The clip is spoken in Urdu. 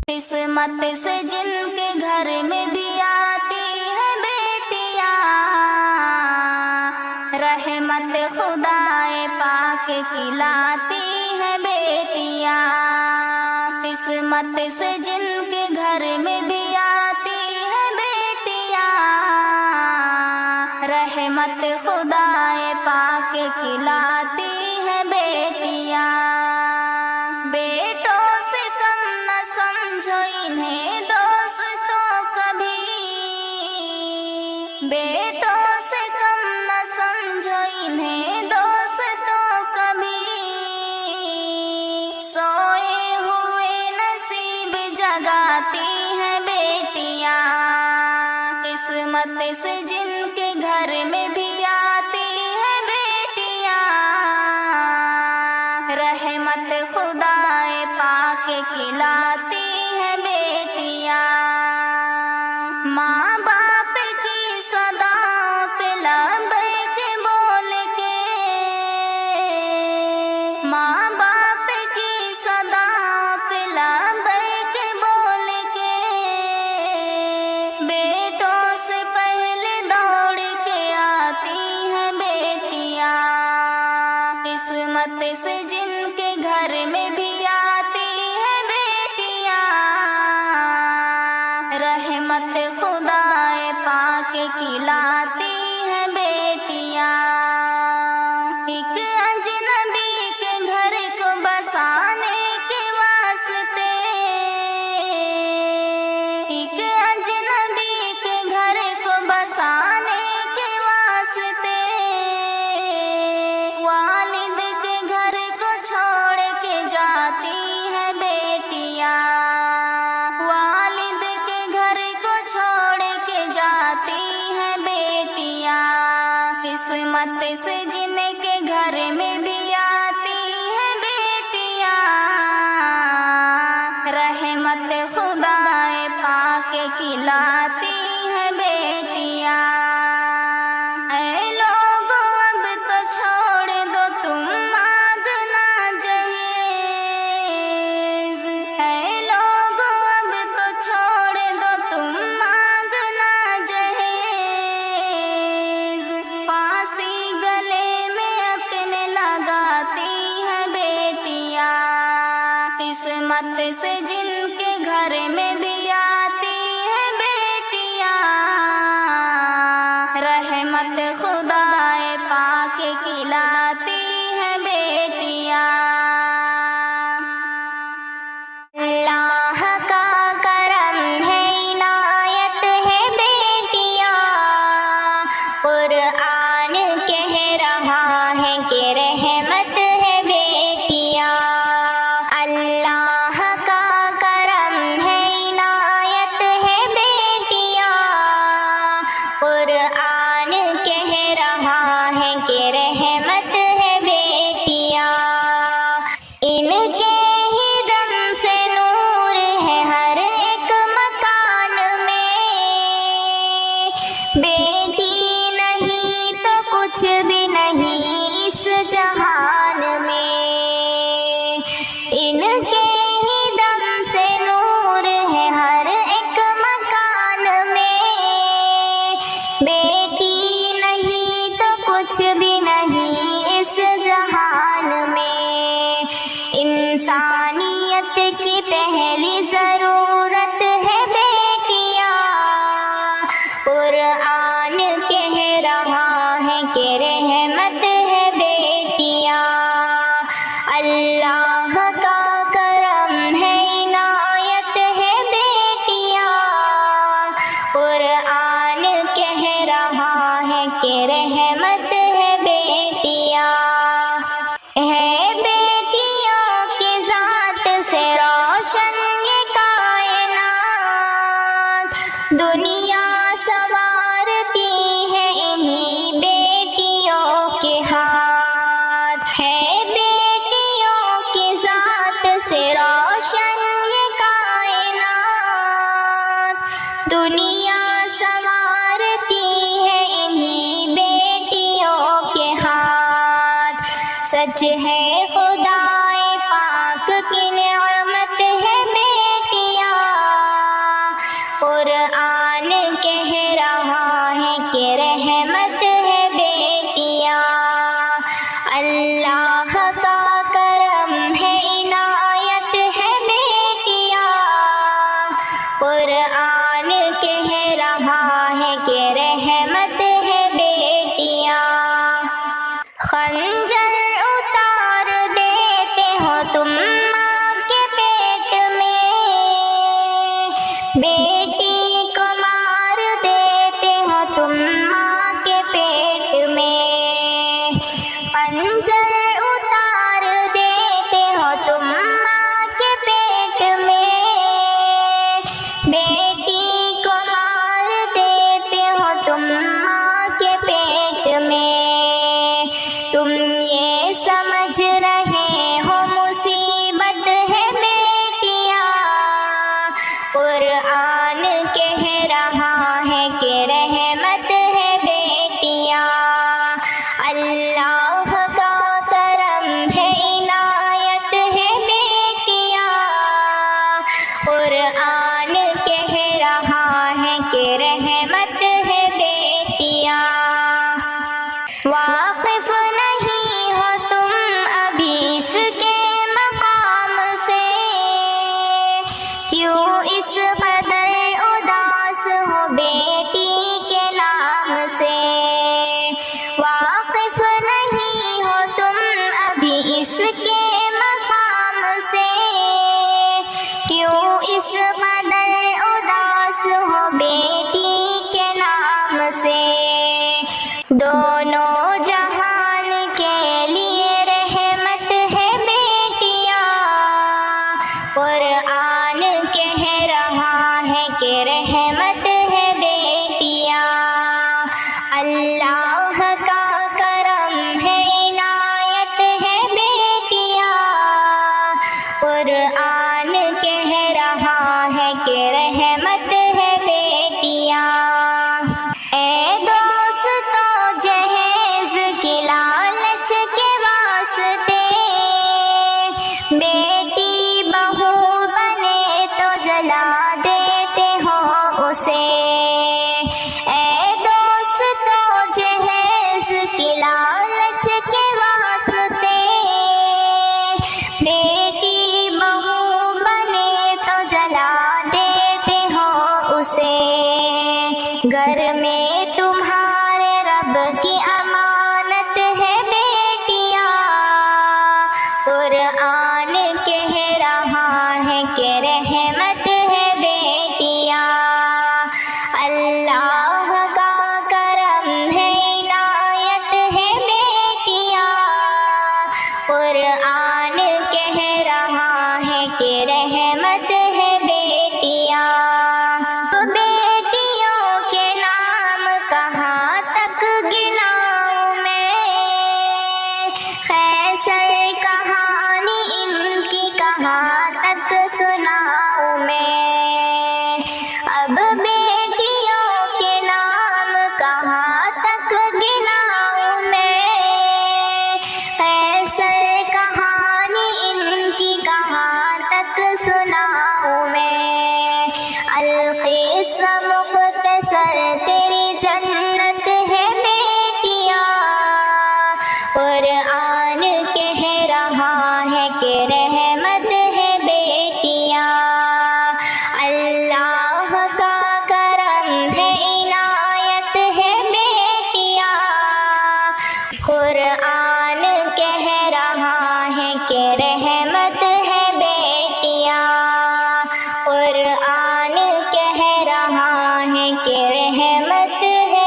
قسمت سے جن کے گھر میں بھی آتی ہے بیٹیاں، رحمت خدائے پاک کھلاتی ہے بیٹیاں۔ قسمت سے جن کے گھر میں بھی آتی ہے بیٹیاں، رحمت خدائے پاک کھلاتی ہے بیٹیاں۔ بیٹوں سے کم نہ سمجھو انہیں دوستوں کبھی، بیٹوں سے کم نہ سمجھو انہیں دوستوں کبھی، سوئے ہوئے نصیب جگاتی ہیں بیٹیاں۔ قسمت سے جن کے گھر میں بھی آتی ہے بیٹیاں، رحمت خدائے پاک کھلاتی ہے بیٹیاں۔ ماں باپ کی صداؤں پہ لبیک بول کے، ماں باپ کی صداؤں پہ لبیک بول کے، بیٹوں سے پہلے دوڑ کے آتی ہیں بیٹیاں۔ قسمت سے جن کے گھر میں بھی آتی ہے بیٹیاں، رحمت خدائے پاک کھلاتی ہے بیٹیاں۔ ایک اجنبی کے گھر کو بسانے کے واسطے، ایک اجنبی کے گھر کو بسانے کے واسطے، والد کے گھر کو چھوڑ کے جاتی ہے بیٹیاں، والد کے گھر کو چھوڑ کے جاتی ہے بیٹیاں۔ قسمت سے جن کے گھر میں بھی آتی ہے بیٹیاں، رحمت خدائے پاک کھلاتی ہے بیٹیاں۔ اے لوگو اب تو چھوڑ دو تم مانگنا جہیز، اے لوگو اب تو چھوڑ دو تم مانگنا جہیز، پھانسی گلے میں اپنے لگاتی ہے بیٹیاں۔ قسمت سے جن کے گھر میں بھی آتی ہے بیٹیاں، رحمت خدائے پاک کھلاتی ہے بیٹیاں۔ اللہ کا کرم ہے، عنایت ہے بیٹیاں، قرآن کہہ رہا ہے کہ رحمت ہے بیٹیاں۔ اللہ کا کرم ہے، عنایت ہے بیٹیاں، قرآن کہہ رہا ہے کہ رحمت ہے بیٹیاں۔ ان کے ہی دم سے نور ہے ہر ایک مکان میں، بیٹی نہیں تو کچھ بھی نہیں اس جہان میں۔ ان کے ہی دم سے نور ہے ہر ایک مکان میں، بیٹی نہیں تو کچھ بھی نہیں اس جہان میں۔ انسانیت کی پہلی ضرورت ہے بیٹیاں، قرآن کہہ رہا ہے کہ رحمت ہے بیٹیاں۔ اللہ کا کرم ہے، عنایت ہے بیٹیاں، قرآن کہہ رہا ہے کہ رحمت ہے بیٹیاں۔ ہے بیٹیوں کی ذات سے روشن یہ کے مقام سے کیوں اس قدر اداس ہو بیٹی کے نام سے، دونوں جہان کے لیے رحمت ہے بیٹیاں، قرآن کہہ رہا ہے کہ رحمت ہے بیٹیاں، اللہ کا کرم ہے عنایت ہے بیٹیاں، قرآن کہہ رہا ہے کہ رحمت ہے بیٹیاں۔ اے دوستو جہیز کی لالچ کے واسطے، بیٹی بہو بنے تو جلا دیتے ہو اسے، اے دوستو جہیز کی لالچ کے واسطے، بیٹی بہو بنے تو جلا دیتے ہو اسے، گھر میں تمہارے رب کی امانت ہے بیٹیاں، قرآن کہہ رہا ہے کہ رحمت ہے بیٹیاں، اللہ کا کرم ہے عنایت ہے بیٹیاں، قرآن کہہ رہا ہے کہ رحمت ہے بیٹیاں۔ تو بیٹیوں کے نام کہاں تک گناؤں میں، خیسر کہانی ان کی کہاں تک سناؤں میں، اب بیٹیوں کے نام کہاں تک گناؤں میں، خیسر کہانی ان کی کہاں تک سناؤں میں، القصہ مختصر تیری جنت ہے بیٹیاں، قرآن کہہ رہا ہے کہ رحمت ہے بیٹیاں، اللہ کا کرم ہے عنایت ہے بیٹیاں، قرآن کہہ رہا ہے کہ رحمت ہے بیٹیاں، قرآن کہہ رہا ہے کہ رحمت ہے